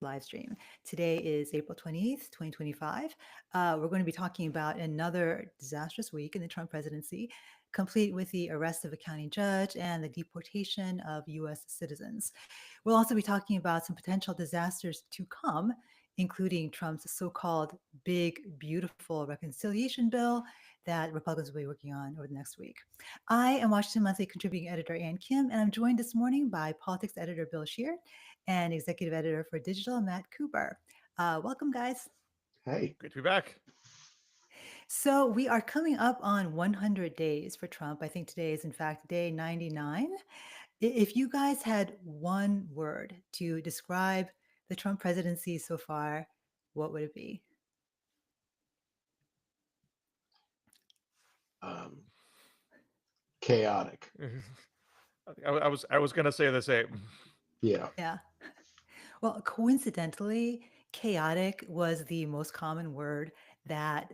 live stream. Today is April 28th, 2025. We're going to be talking about another disastrous week in the Trump presidency, complete with the arrest of a county judge and the deportation of U.S. citizens. We'll also be talking about some potential disasters to come, including Trump's so-called big, beautiful reconciliation bill that Republicans will be working on over the next week. I am Washington Monthly contributing editor Ann Kim, and I'm joined this morning by politics editor Bill Scher and executive editor for digital Matt Cooper. Welcome, guys. Hey, Great to be back. So we are coming up on 100 days for Trump. I think today is, in fact, day 99. If you guys had one word to describe the Trump presidency so far, what would it be? um, chaotic. I was going to say the same. Yeah. Yeah. Well, coincidentally, chaotic was the most common word that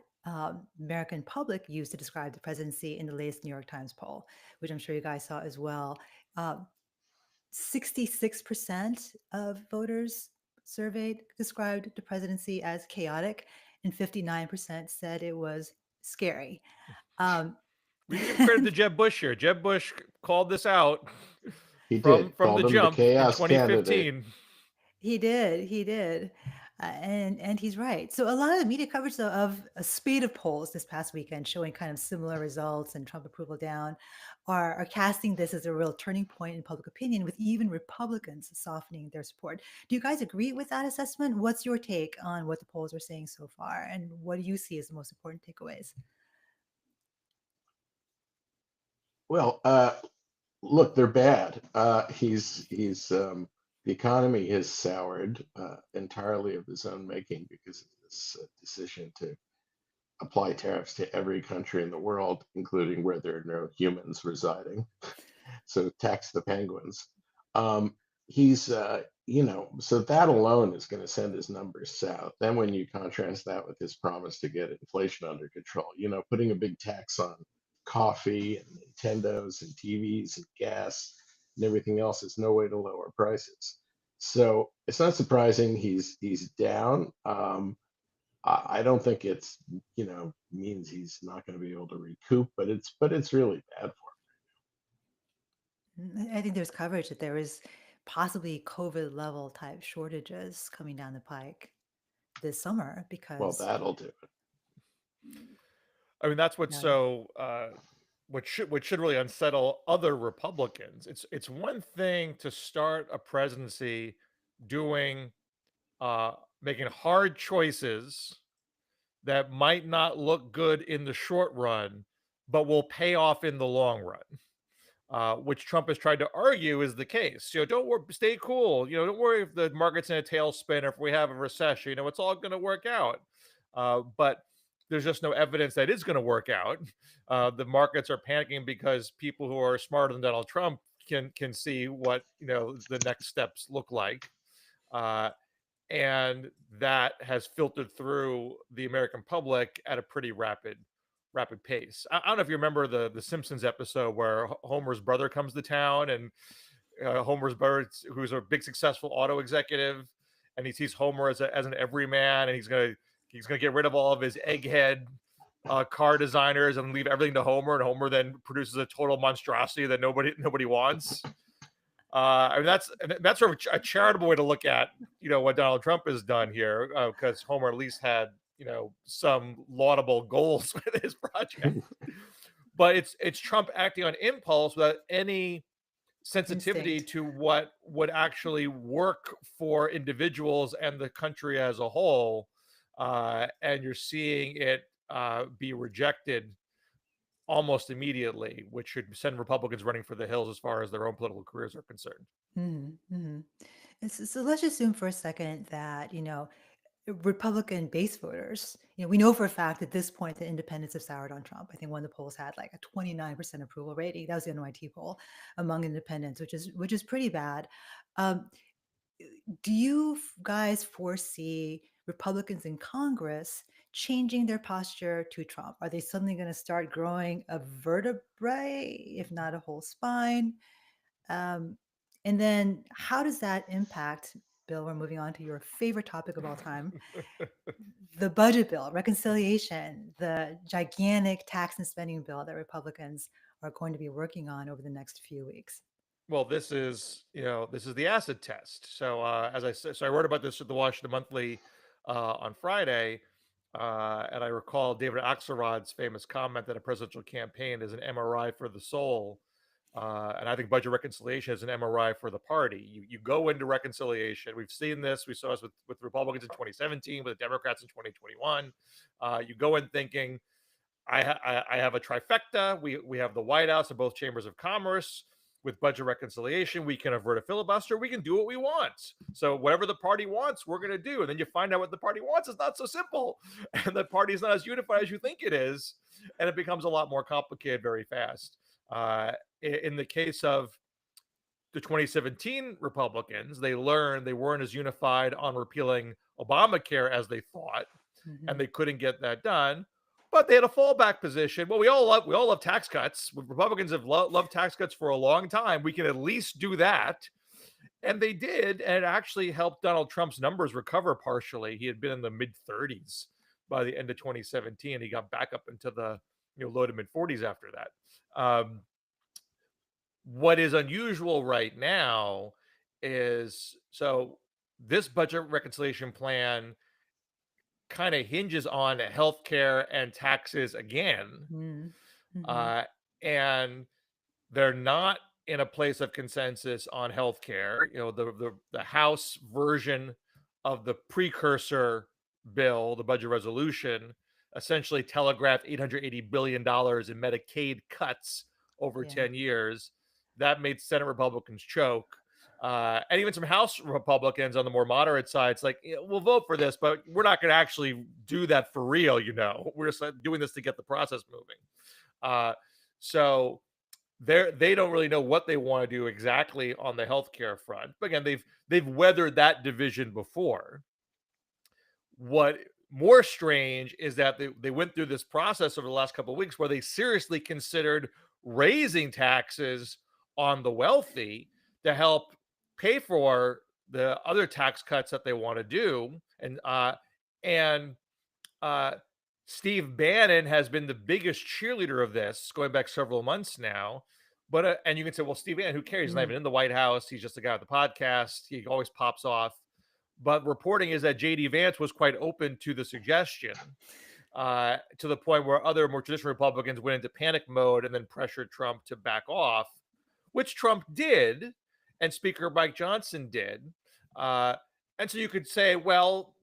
American public used to describe the presidency in the latest New York Times poll, which I'm sure you guys saw as well. Uh, 66% of voters surveyed described the presidency as chaotic, and 59% said it was scary. Um, We can give credit to Jeb Bush here. Jeb Bush called this out He from did. from Called the him the jump in chaos candidate. 2015. He did. He did. And he's right. So a lot of the media coverage though, of a spate of polls this past weekend showing kind of similar results and Trump approval down are casting this as a real turning point in public opinion, with even Republicans softening their support. Do you guys agree with that assessment? What's your take on what the polls are saying so far? And what do you see as the most important takeaways? Well, look, they're bad. The economy has soured entirely of his own making because of this decision to apply tariffs to every country in the world, including where there are no humans residing. So tax the penguins. He's, so that alone is going to send his numbers south. Then when you contrast that with his promise to get inflation under control, putting a big tax on coffee and Nintendos and TVs and gas and everything else is no way to lower prices. So it's not surprising he's down. I don't think it's means he's not going to be able to recoup, but it's really bad for I think there's coverage that there is possibly COVID level type shortages coming down the pike this summer him. Well, because that'll do it. I mean, that's what's yeah, so what should really unsettle other Republicans. It's one thing to start a presidency doing making hard choices that might not look good in the short run, but will pay off in the long run. Which Trump has tried to argue is the case. Don't worry, stay cool. Don't worry if the market's in a tailspin or if we have a recession. It's all going to work out. But there's just no evidence that it's going to work out. The markets are panicking because people who are smarter than Donald Trump can see what the next steps look like, and that has filtered through the American public at a pretty rapid pace. I don't know if you remember the Simpsons episode where Homer's brother comes to town, and Homer's brother, who's a big successful auto executive, and he sees Homer as an everyman, and he's gonna get rid of all of his egghead car designers and leave everything to Homer, and Homer then produces a total monstrosity that nobody wants. I mean, that's sort of a charitable way to look at what Donald Trump has done here, because Homer at least had some laudable goals with his project. But it's Trump acting on impulse without any sensitivity instinct. to what would actually work for individuals and the country as a whole, and you're seeing it be rejected almost immediately, which should send Republicans running for the hills as far as their own political careers are concerned. Mm-hmm. So let's assume for a second that, Republican base voters, we know for a fact at this point that independents have soured on Trump. I think one of the polls had like a 29% approval rating. That was the NYT poll among independents, which is pretty bad. Um, do you guys foresee Republicans in Congress changing their posture to Trump? Are they suddenly going to start growing a vertebrae, if not a whole spine? Um, and then how does that impact Bill, we're moving on to your favorite topic of all time, the budget bill, reconciliation, the gigantic tax and spending bill that Republicans are going to be working on over the next few weeks. Well, this is, this is the acid test. So, as I said, so I wrote about this at the Washington Monthly on Friday, and I recall David Axelrod's famous comment that a presidential campaign is an MRI for the soul, and I think budget reconciliation is an MRI for the party. You go into reconciliation. We've seen this. We saw this with Republicans in 2017, with the Democrats in 2021. You go in thinking, I have a trifecta. We have the White House and both chambers of commerce. With budget reconciliation, we can avert a filibuster. We can do what we want. So whatever the party wants, we're going to do. And then you find out what the party wants is not so simple, and the party is not as unified as you think it is, and it becomes a lot more complicated very fast. In the case of the 2017 Republicans, they learned they weren't as unified on repealing Obamacare as they thought, and they couldn't get that done. But they had a fallback position. Well, we all love tax cuts. Republicans have loved tax cuts for a long time. We can at least do that. And they did. And it actually helped Donald Trump's numbers recover partially. He had been in the mid 30s by the end of 2017. He got back up into the low to mid 40s after that. What is unusual right now is, so this budget reconciliation plan kind of hinges on healthcare and taxes again. And they're not in a place of consensus on healthcare. The House version of the precursor bill, the budget resolution, essentially telegraphed $880 billion in Medicaid cuts over 10 years. That made Senate Republicans choke. And even some House Republicans on the more moderate side, it's like, we'll vote for this, but we're not going to actually do that for real. We're just doing this to get the process moving. So they don't really know what they want to do exactly on the healthcare front. But again, they've weathered that division before. What more strange is that they went through this process over the last couple of weeks where they seriously considered raising taxes on the wealthy to help pay for the other tax cuts that they want to do. And Steve Bannon has been the biggest cheerleader of this going back several months now. But and you can say, well, Steve Bannon, who cares? He's not even in the White House. He's just a guy with the podcast. He always pops off. But reporting is that J.D. Vance was quite open to the suggestion, to the point where other more traditional Republicans went into panic mode and then pressured Trump to back off, which Trump did, and Speaker Mike Johnson did. And so you could say, well,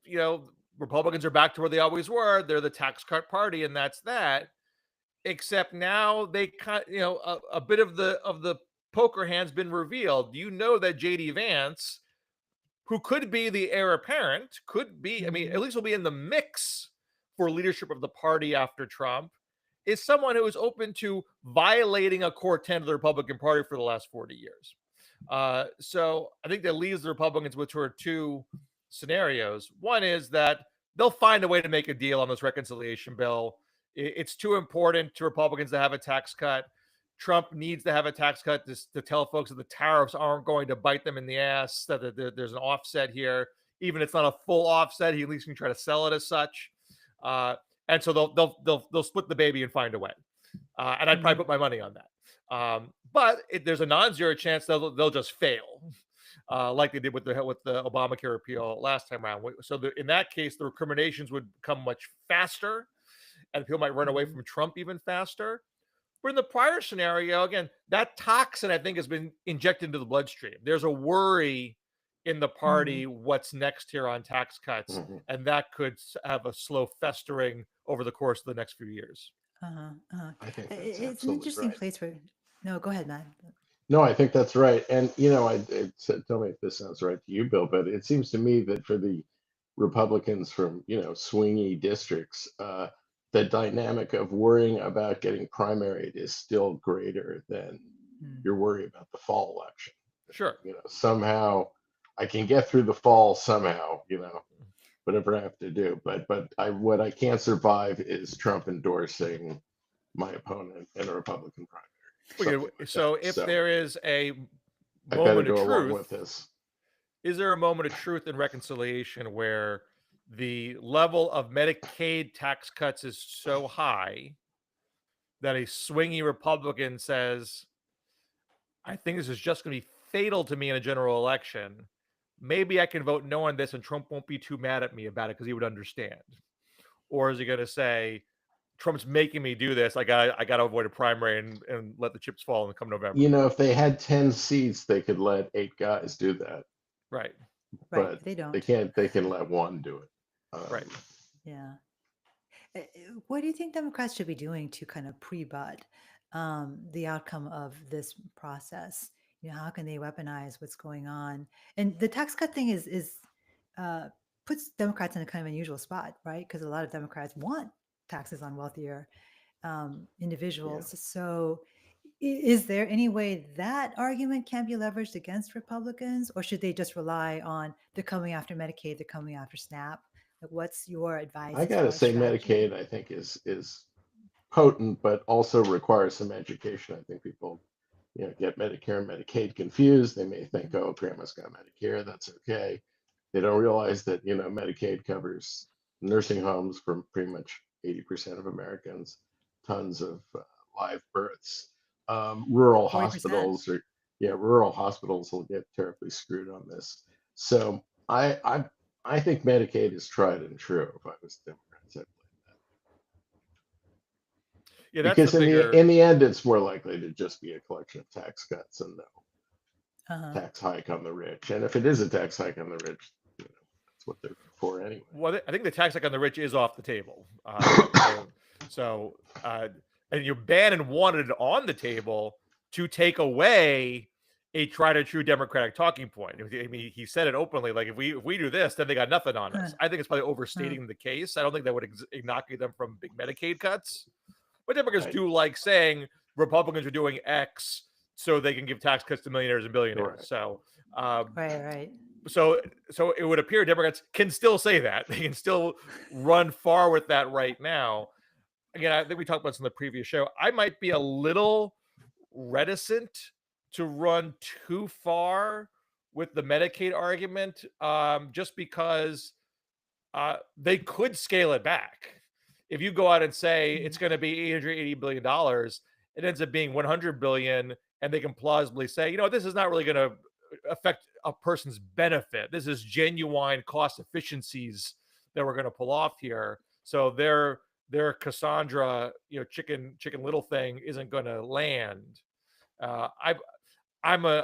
Republicans are back to where they always were. They're the tax cut party, and that's that. Except now they a bit of the poker hand's been revealed. You know that J.D. Vance, who could be the heir apparent, could be, at least will be in the mix for leadership of the party after Trump, is someone who is open to violating a core tenet of the Republican Party for the last 40 years. So I think that leaves the Republicans with two scenarios. One is that they'll find a way to make a deal on this reconciliation bill. It's too important to Republicans to have a tax cut. Trump needs to have a tax cut to tell folks that the tariffs aren't going to bite them in the ass, that there's an offset here. Even if it's not a full offset, he at least can try to sell it as such. And so they'll split the baby and find a way. And I'd probably put my money on that. But there's a non-zero chance they'll just fail, like they did with the Obamacare repeal last time around. So in that case, the recriminations would come much faster, and people might run away from Trump even faster. But in the prior scenario, again, that toxin, I think, has been injected into the bloodstream. There's a worry in the party what's next here on tax cuts, and that could have a slow festering over the course of the next few years. I think that's it's an interesting place for. No, go ahead, Matt. No, I think that's right. And, tell me if this sounds right to you, Bill, but it seems to me that for the Republicans from, swingy districts, the dynamic of worrying about getting primaried is still greater than your worry about the fall election. Sure. Somehow I can get through the fall somehow, whatever I have to do. But what I can't survive is Trump endorsing my opponent in a Republican primary. So if there is a I better moment go of along truth with this. is there a moment of truth and reconciliation where the level of Medicaid tax cuts is so high that a swingy Republican says, I think this is just going to be fatal to me in a general election. Maybe I can vote no on this and Trump won't be too mad at me about it because he would understand. Or is he going to say, Trump's making me do this. I got to avoid a primary and let the chips fall and come November. If they had 10 seats, they could let 8 guys do that, Right. Right. but But they they don't. can't. They can let one do it. Right. Yeah. What do you think Democrats should be doing to kind of pre-bud the outcome of this process? How can they weaponize what's going on? And the tax cut thing is uh, puts Democrats in a kind of unusual spot, right? Because a lot of Democrats want taxes on wealthier Yeah, individuals. So, is there any way that argument can be leveraged against Republicans, or should they just rely on they're coming after Medicaid, they're coming after SNAP? Like, what's your advice I as gotta far as say, strategy? Medicaid, I think is potent, but also requires some education. I think people, get Medicare and Medicaid confused. They may think, Mhm. oh, grandma's got Medicare, that's okay. They don't realize that, Medicaid covers nursing homes for pretty much 80% of Americans, tons of live births. Rural 40%. hospitals are, yeah, rural hospitals will get terribly screwed on this. So I think Medicaid is tried and true. If I was Democrats, I'd Yeah, that's the because in the bigger. in the end, it's more likely to just be a collection of tax cuts and no Uh-huh. tax hike on the rich. And if it is a tax hike on the rich, that's what they're for anyway. Well, I think the tax hike on the rich is off the table. So, uh, and Bannon wanted it on the table to take away a tried and true Democratic talking point. I mean, he said it openly, like if we do this, then they got nothing on Huh, us. I think it's probably huh. overstating the case. I don't think that would inoculate them from big Medicaid cuts. But Democrats Right. do like saying Republicans are doing X so they can give tax cuts to millionaires and billionaires. Right. So, um, Right, right. so so it would appear Democrats can still say that. They can still run far with that right now. Again, I think we talked about this in the previous show. I might be a little reticent to run too far with the Medicaid argument, just because they could scale it back. If you go out and say it's Mhm. going to be $880 billion, it ends up being 100 billion, and they can plausibly say, this is not really going to affect a person's benefit. This is genuine cost efficiencies that we're going to pull off here. So their Cassandra, chicken little thing isn't going to land. I I'm a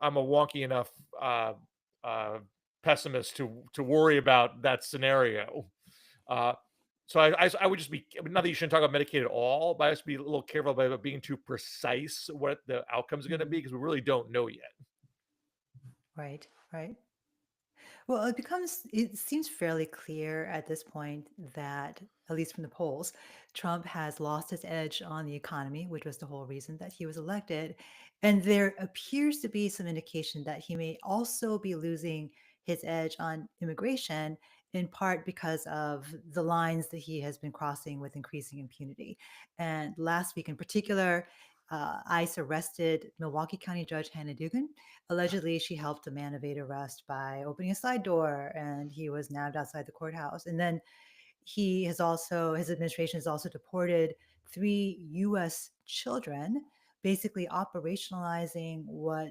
wonky enough uh, uh, pessimist to worry about that scenario. Uh, so I would just be, not that you shouldn't talk about Medicaid at all, but I just be a little careful about being too precise what the outcomes are going to be Mhm. because we really don't know yet. Right, right. Well, it seems fairly clear at this point that, at least from the polls, Trump has lost his edge on the economy, which was the whole reason that he was elected. And there appears to be some indication that he may also be losing his edge on immigration, in part because of the lines that he has been crossing with increasing impunity. And last week in particular, ICE arrested Milwaukee County Judge Hannah Dugan. Allegedly, she helped a man evade arrest by opening a side door, and he was nabbed outside the courthouse. And then his administration has also deported 3 U.S. children, basically operationalizing what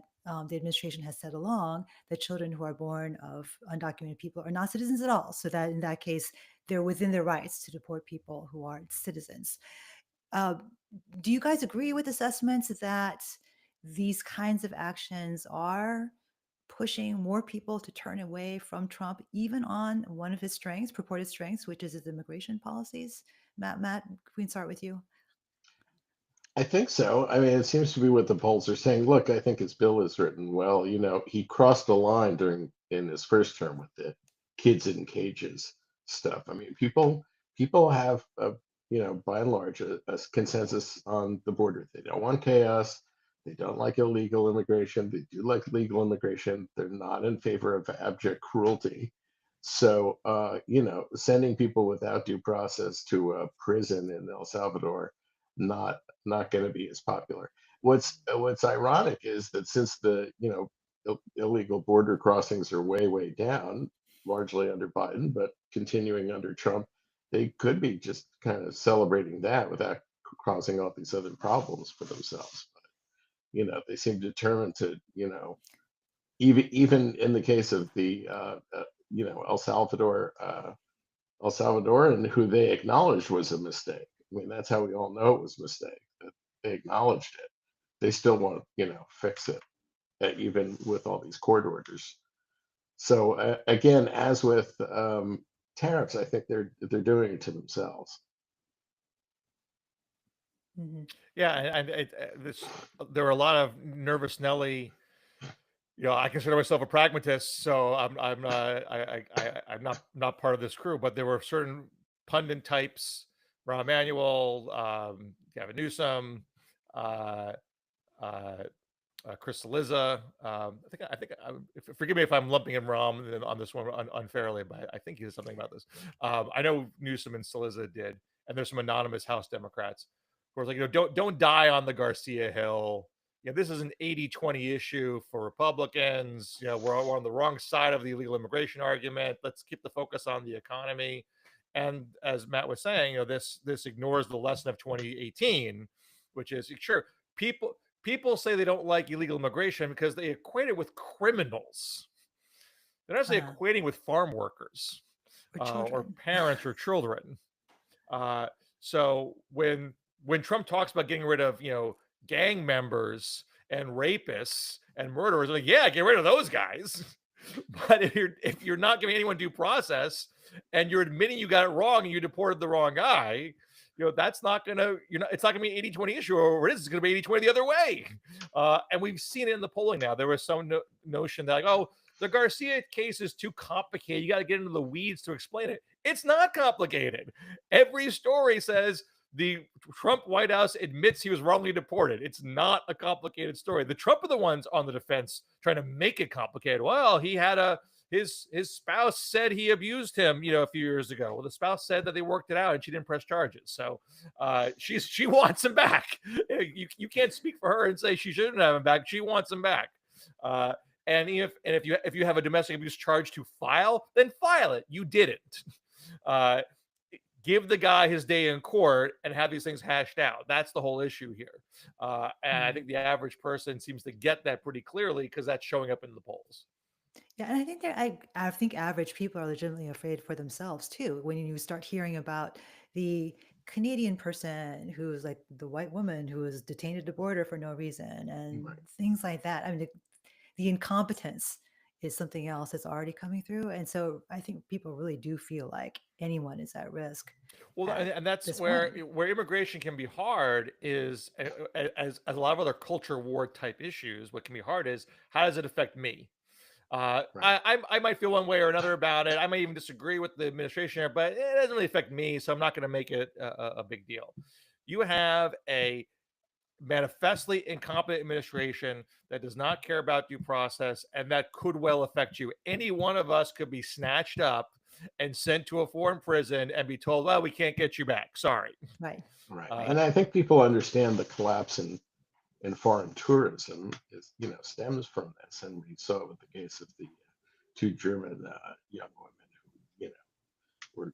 the administration has said along, that children who are born of undocumented people are not citizens at all. So that in that case, they're within their rights to deport people who aren't citizens. Uh, do you guys agree with assessments that these kinds of actions are pushing more people to turn away from Trump, even on one of his strengths, purported strengths, which is his immigration policies? Matt, can we start with you? I think so. I mean, it seems to be what the polls are saying. Look, I think his bill is written well. He crossed the line in his first term with the kids in cages stuff. I mean, people have by and large a consensus on the border. They don't want chaos. They don't like illegal immigration. They do like legal immigration. They're not in favor of abject cruelty. So, sending people without due process to a prison in El Salvador, not going to be as popular. What's ironic is that since the illegal border crossings are way, way down, largely under Biden, but continuing under Trump, they could be just kind of celebrating that without causing all these other problems for themselves. But, they seem determined to, even in the case of the, El Salvador, and who they acknowledged was a mistake. I mean, that's how we all know it was a mistake. That they acknowledged it. They still want to, fix it, even with all these court orders. So again, as with tariffs, I think they're doing it to themselves. Hmm. Yeah, and there were a lot of nervous Nelly. I consider myself a pragmatist, so I'm not part of this crew. But there were certain pundit types, Rahm Emanuel, Gavin Newsom, uh, uh, Chris Cillizza. Forgive me if I'm lumping him wrong on this one unfairly, but I think he did something about this. I know Newsom and Cillizza did, and there's some anonymous House Democrats who are like, don't die on the Garcia Hill. This is an 80-20 issue for Republicans. We're on the wrong side of the illegal immigration argument. Let's keep the focus on the economy. And as Matt was saying, this ignores the lesson of 2018, which is sure people say they don't like illegal immigration because they equate it with criminals. They're not actually equating with farm workers Or or children. parents or children. So when Trump talks about getting rid of gang members and rapists and murderers, like, yeah, get rid of those guys. But if you're not giving anyone due process and you're admitting you got it wrong and you deported the wrong guy, that's not gonna it's not gonna be an 80-20 issue, or it is. It's gonna be 80-20 the other way. And we've seen it in the polling now. There was some notion that, like, oh, the Garcia case is too complicated. You got to get into the weeds to explain it. It's not complicated. Every story says the Trump White House admits he was wrongly deported. It's not a complicated story. The Trump are the ones on the defense trying to make it complicated. Well, he had his spouse said he abused him, a few years ago. Well, the spouse said that they worked it out and she didn't press charges. So she wants him back. You can't speak for her and say she shouldn't have him back. She wants him back. And if you have a domestic abuse charge to file, then file it. You didn't. Give the guy his day in court and have these things hashed out. That's the whole issue here. And I think the average person seems to get that pretty clearly because that's showing up in the polls. Yeah, and I think I think average people are legitimately afraid for themselves too. When you start hearing about the Canadian person who's like the white woman who was detained at the border for no reason and Right. things like that. I mean, the incompetence is something else that's already coming through. And so I think people really do feel like anyone is at risk Well, at and that's this where point. immigration can be hard is as a lot of other culture war type issues. What can be hard is how does it affect me? Right. I might feel one way or another about it. I might even disagree with the administration here, but it doesn't really affect me, so I'm not going to make it a big deal. You have a manifestly incompetent administration that does not care about due process, and that could well affect you. Any one of us could be snatched up and sent to a foreign prison and be told, well, we can't get you back. Sorry. Right. Right. Uh, And I think people understand the collapse in foreign tourism is, stems from this. And we saw it with the case of the two German young women who, were,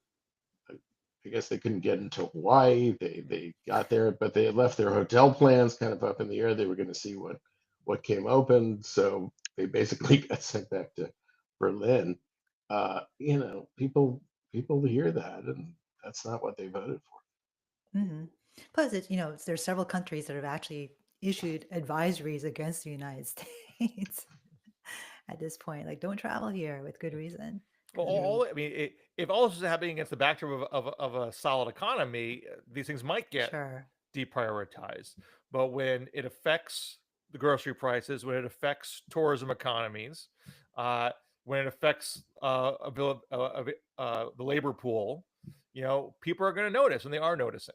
I guess they couldn't get into Hawaii. They got there, but they had left their hotel plans kind of up in the air. They were going to see what came open. So they basically got sent back to Berlin. People hear that, and that's not what they voted for. Hmm. Plus, there's several countries that have actually issued advisories against the United States at this point. Like, don't travel here with good reason. well, Because we, I mean, if all this is happening against the backdrop of a solid economy, these things might get sure. deprioritized. But when it affects the grocery prices, when it affects tourism economies, uh, when it affects the labor pool, people are going to notice, and they are noticing.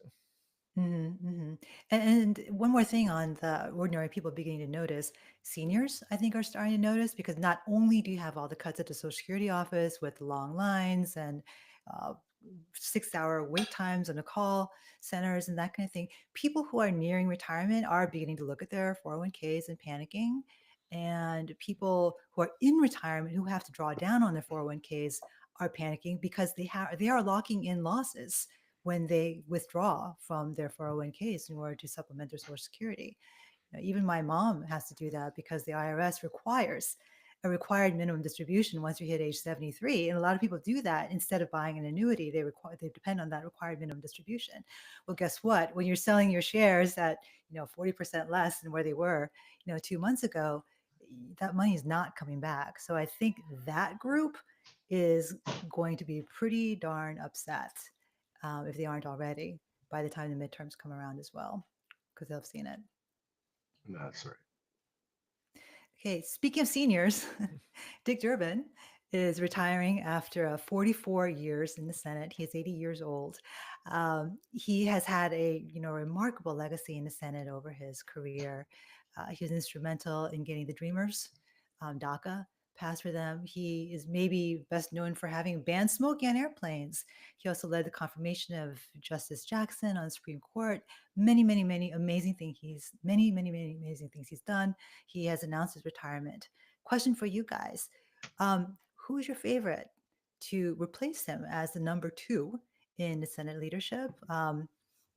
Mhm, mhm. And one more thing on the ordinary people beginning to notice, seniors, I think, are starting to notice because not only do you have all the cuts at the Social Security office with long lines and uh, 6-hour wait times on the call centers and that kind of thing, people who are nearing retirement are beginning to look at their 401ks and panicking. and people who are in retirement who have to draw down on their 401ks are panicking because they are locking in losses when they withdraw from their 401ks in order to supplement their Social Security. Even my mom has to do that because the IRS requires a required minimum distribution once you hit age 73. And a lot of people do that instead of buying an annuity. They depend on that required minimum distribution. Well, guess what? When you're selling your shares at 40% less than where they were 2 months ago, that money is not coming back. So I think that group is going to be pretty darn upset, if they aren't already, by the time the midterms come around as well, because they'll have seen it. That's right. Okay, speaking of seniors, Dick Durbin is retiring after 44 years in the Senate. He is 80 years old. He has had a remarkable legacy in the Senate over his career. He was instrumental in getting the Dreamers DACA passed for them. He is maybe best known for having banned smoking on airplanes. He also led the confirmation of Justice Jackson on the Supreme Court. Many amazing things many amazing things he's done. He has announced his retirement. Question for you guys. Who is your favorite to replace him as the number two in the Senate leadership?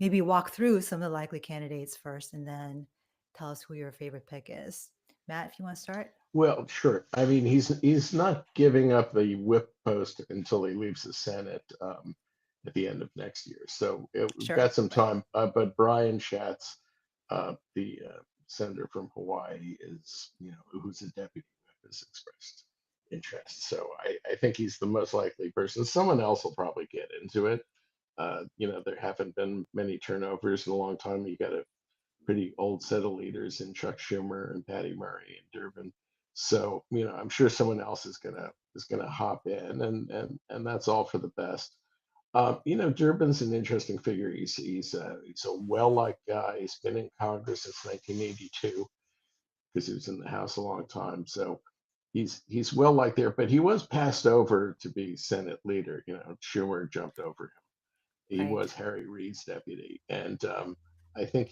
Maybe walk through some of the likely candidates first and then tell us who your favorite pick is. Matt, if you want to start. Well, sure. I mean, he's not giving up the whip post until he leaves the Senate at the end of next year. So we've Sure. got some Right. time. But Brian Schatz, the senator from Hawaii, who's a deputy whip, has expressed interest. So I think he's the most likely person. Someone else will probably get into it. There haven't been many turnovers in a long time. You got a pretty old set of leaders in Chuck Schumer and Patty Murray and Durbin. So, I'm sure someone else is gonna hop in, and that's all for the best. Durbin's an interesting figure. He's a well-liked guy. He's been in Congress since 1982 because he was in the House a long time. So he's well liked there, but he was passed over to be Senate leader. Schumer jumped over him. He Right. was Harry Reid's deputy, and I think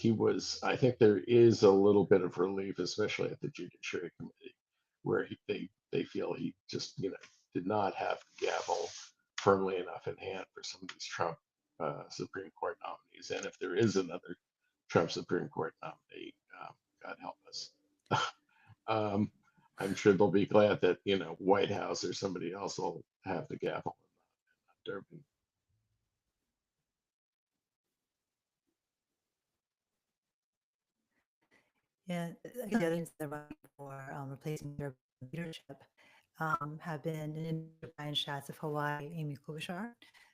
there is a little bit of relief, especially at the Judiciary Committee, where they feel he just did not have the gavel firmly enough in hand for some of these Trump Supreme Court nominees. And if there is another Trump Supreme Court nominee, God help us. um, I'm sure they'll be glad that White House or somebody else will have the gavel in Durban. Yeah, the other things that are running for replacing their leadership have been Brian Schatz of Hawaii, Amy Klobuchar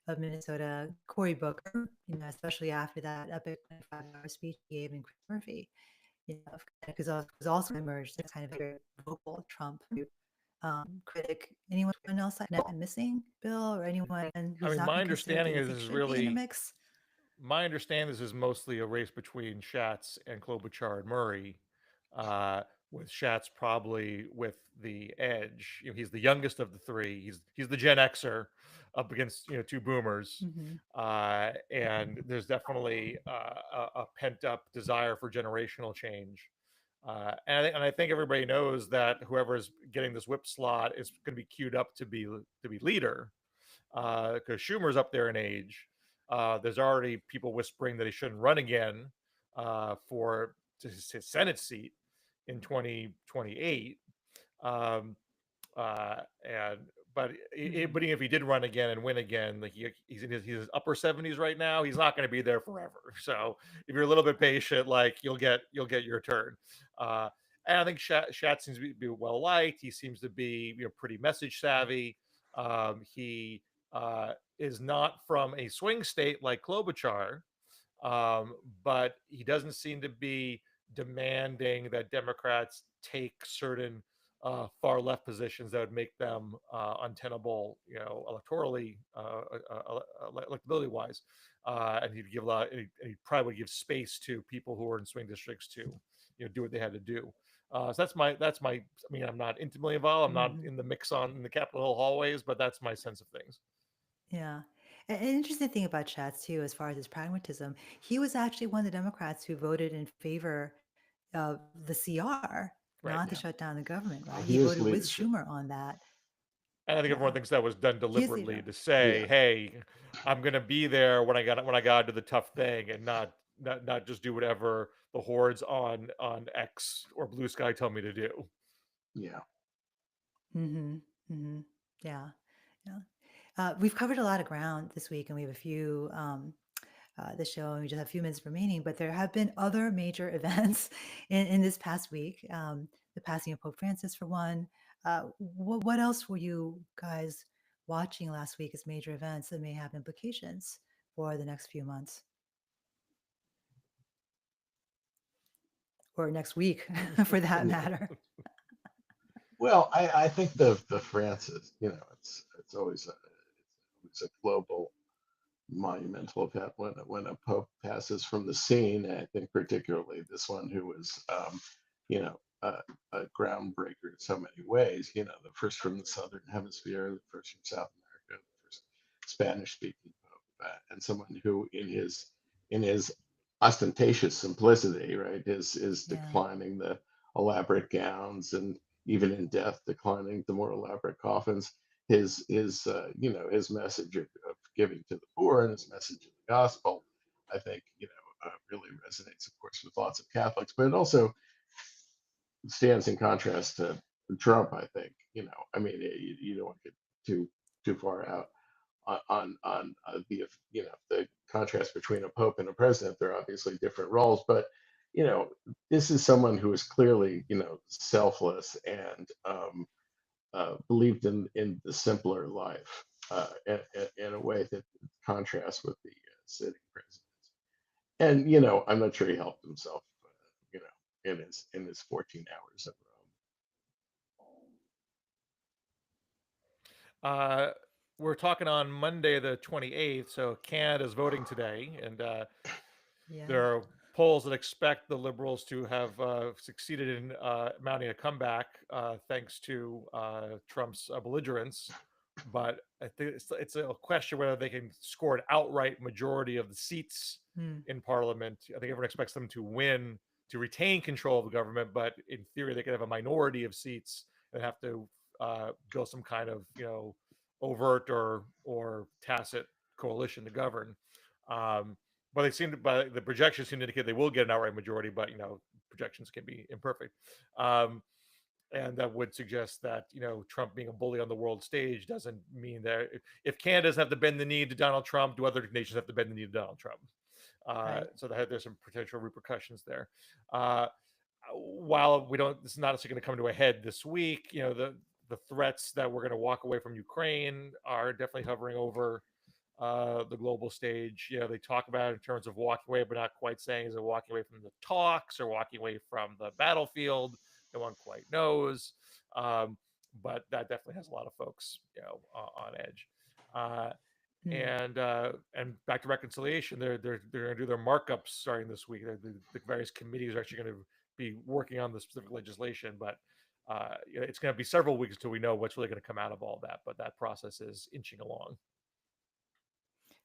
of Minnesota, Cory Booker, especially after that epic 25-hour speech he gave, and Chris Murphy, because was also emerged as kind of a very vocal Trump critic. Anyone else I'm missing, Bill, or anyone I who's mean, not my been considered that understanding you is think this is should be in the really mix? my understanding is mostly a race between Schatz and Klobuchar and Murray, uh, with Schatz probably with the edge. He's the youngest of the three. He's the Gen Xer up against two boomers, Hmm. and there's definitely a pent up desire for generational change. And I think everybody knows that whoever's getting this whip slot is going to be queued up to be leader, because Schumer's up there in age. There's already people whispering that he shouldn't run again for his Senate seat in 2028. Um, and but Hmm. if he did run again and win again, like he's in his upper 70s right now, he's not going to be there forever. So if you're a little bit patient, like you'll get your turn. Uh, and I think Shat seems to be well liked. He seems to be pretty message savvy. He is not from a swing state like Klobuchar, um, but he doesn't seem to be demanding that Democrats take certain far left positions that would make them untenable, electorally, electability wise. And he'd give a lot. And he probably would give space to people who are in swing districts to, do what they had to do. So that's my. I mean, I'm not intimately involved. I'm not Hmm. in the mix on in the Capitol Hill hallways, but that's my sense of things. Yeah. An interesting thing about Chats too, as far as his pragmatism, he was actually one of the Democrats who voted in favor of the CR Right. not to Yeah. shut down the government, Well, right? He here's voted with leadership. Schumer on that. And I think everyone Yeah, thinks that was done he is deliberately leader. to say, Yeah. "Hey, I'm gonna be there when I got to do the tough thing, and not just do whatever the hordes on X or Blue Sky tell me to do." Yeah. Mm-hmm. Mm-hmm. Yeah. Yeah. We've covered a lot of ground this week, and we have a few the show, and we just have a few minutes remaining. But there have been other major events in this past week. The passing of Pope Francis, for one. What else were you guys watching last week as major events that may have implications for the next few months or next week, for that Yeah. matter? Well, I think the Francis, it's always it's a global monumental event when a pope passes from the scene. And I think particularly this one who was, a groundbreaker in so many ways. The first from the southern hemisphere, the first from South America, the first Spanish-speaking pope, and someone who, in his ostentatious simplicity, right, is Yeah. declining the elaborate gowns and even in death declining the more elaborate coffins. His message of giving to the poor and his message of the gospel, I think, really resonates, of course, with lots of Catholics, but it also stands in contrast to Trump. I think, I mean, you don't want to get too far out on the contrast between a pope and a president. They're obviously different roles, but you know, this is someone who is clearly, selfless and believed in the simpler life, in a way that contrasts with the sitting president. And I'm not sure he helped himself, in his 14 hours of Uh, we're talking on Monday the 28th, so Canada's voting today, and Yeah. there are polls that expect the Liberals to have succeeded in mounting a comeback thanks to Trump's belligerence. But I think it's a question whether they can score an outright majority of the seats Mm. in Parliament. I think everyone expects them to win, to retain control of the government, but in theory, they could have a minority of seats and have to build some kind of overt or tacit coalition to govern. Um, but but the projections seem to indicate they will get an outright majority, but projections can be imperfect. Um, and that would suggest that Trump being a bully on the world stage doesn't mean that if Canada doesn't have to bend the knee to Donald Trump, do other nations have to bend the knee to Donald Trump? Right. So there's some potential repercussions there. Uh, while we don't, this is not necessarily going to come to a head this week. The threats that we're going to walk away from Ukraine are definitely hovering over the global stage. They talk about it in terms of walking away, but not quite saying is it walking away from the talks or walking away from the battlefield. No one quite knows. Um, but that definitely has a lot of folks, on edge. Uh, Mm. and back to reconciliation, they're going to do their markups starting this week. The various committees are actually going to be working on the specific legislation, but it's going to be several weeks until we know what's really going to come out of all that. But that process is inching along.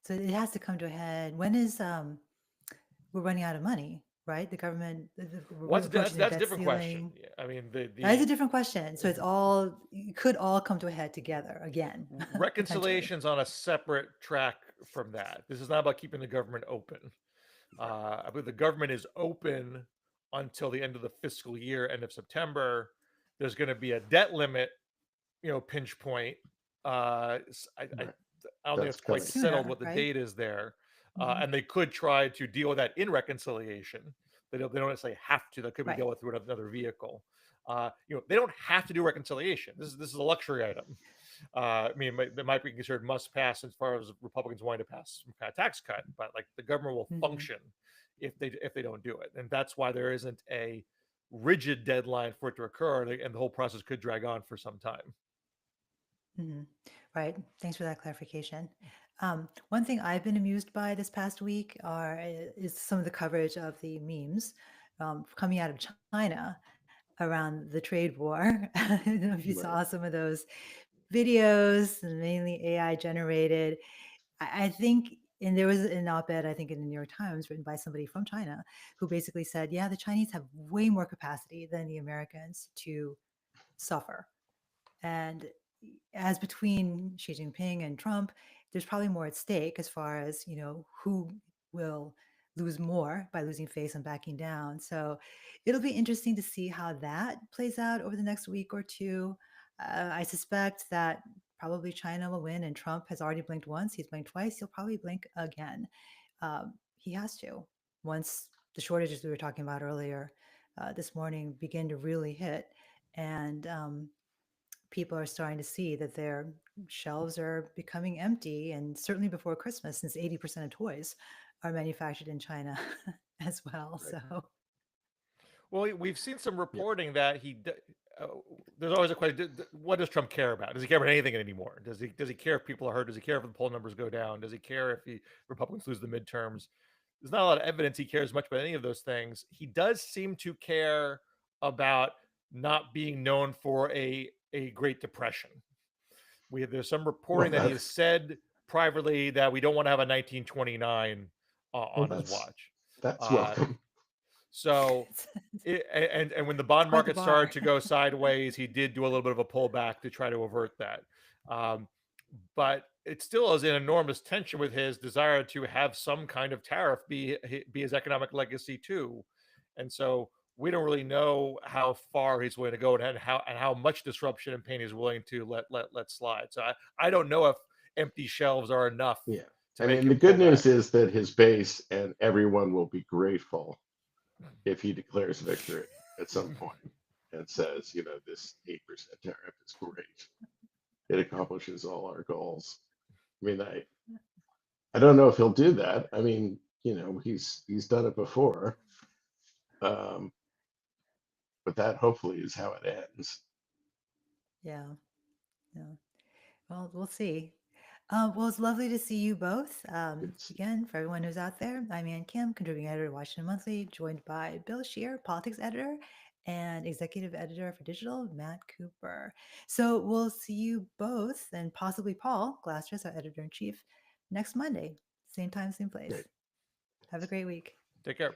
So it has to come to a head. When is we're running out of money, right? The government, we're What's approaching the that's a debt different question. ceiling. Yeah, I mean, the That is a the different question. So it could all come to a head together again, potentially. reconciliation's on a separate track from that. This is not about keeping the government open. I believe the government is open until the end of the fiscal year, end of September. There's going to be a debt limit, pinch point. right. I don't think That's it's quite coming. settled Sooner, what the right? date is there, Hmm. and they could try to deal with that in reconciliation. They don't necessarily have to. That could be Right. dealt with through another vehicle. They don't have to do reconciliation. This is a luxury item. I mean, it might be considered must pass as far as Republicans wanting to pass some kind of tax cut, but like the government will Hmm. function if they don't do it, and that's why there isn't a rigid deadline for it to occur, and the whole process could drag on for some time. Hmm. Right. Thanks for that clarification. One thing I've been amused by this past week is some of the coverage of the memes coming out of China around the trade war. I don't know if you Right. saw some of those videos, mainly AI generated. I think And there was an op-ed, I think, in the New York Times written by somebody from China who basically said, yeah, the Chinese have way more capacity than the Americans to suffer. And as between Xi Jinping and Trump, there's probably more at stake as far as, who will lose more by losing face and backing down. So it'll be interesting to see how that plays out over the next week or two. I suspect that probably China will win, and Trump has already blinked once. He's blinked twice. He'll probably blink again. He has to. Once the shortages we were talking about earlier this morning begin to really hit, and people are starting to see that their shelves are becoming empty, and certainly before Christmas, since 80% of toys are manufactured in China as well. Right. So, Well, we've seen some Yeah. reporting that uh, there's always a question: what does Trump care about? Does he care about anything anymore? Does he care if people are hurt? Does he care if the poll numbers go down? Does he care if Republicans lose the midterms? There's not a lot of evidence he cares much about any of those things. He does seem to care about not being known for a Great Depression. There's some Well, reporting that he has said privately that we don't want to have a 1929 well, on his watch. that's Uh, welcome. so and when the bond quite the market started bar. to go sideways, he did do a little bit of a pullback to try to avert that. Um, but it still is in enormous tension with his desire to have some kind of tariff be his economic legacy too. And so we don't really know how far he's willing to go and how much disruption and pain he's willing to let slide. So I don't know if empty shelves are enough Yeah. to I make mean, the him good pull back. news is that his base and everyone will be grateful if he declares victory at some point and says, this 8% tariff is great. It accomplishes all our goals. I mean, I don't know if he'll do that. I mean, he's done it before. Um, but that hopefully is how it ends. Yeah. Yeah. Well, we'll see. Well, it's lovely to see you both. Good to see. Again, for everyone who's out there, I'm Ann Kim, contributing editor at Washington Monthly, joined by Bill Scher, politics editor, and executive editor for digital, Matt Cooper. So we'll see you both, and possibly Paul Glastress, our editor in chief, next Monday, same time, same place. Great. Have a great week. Take care.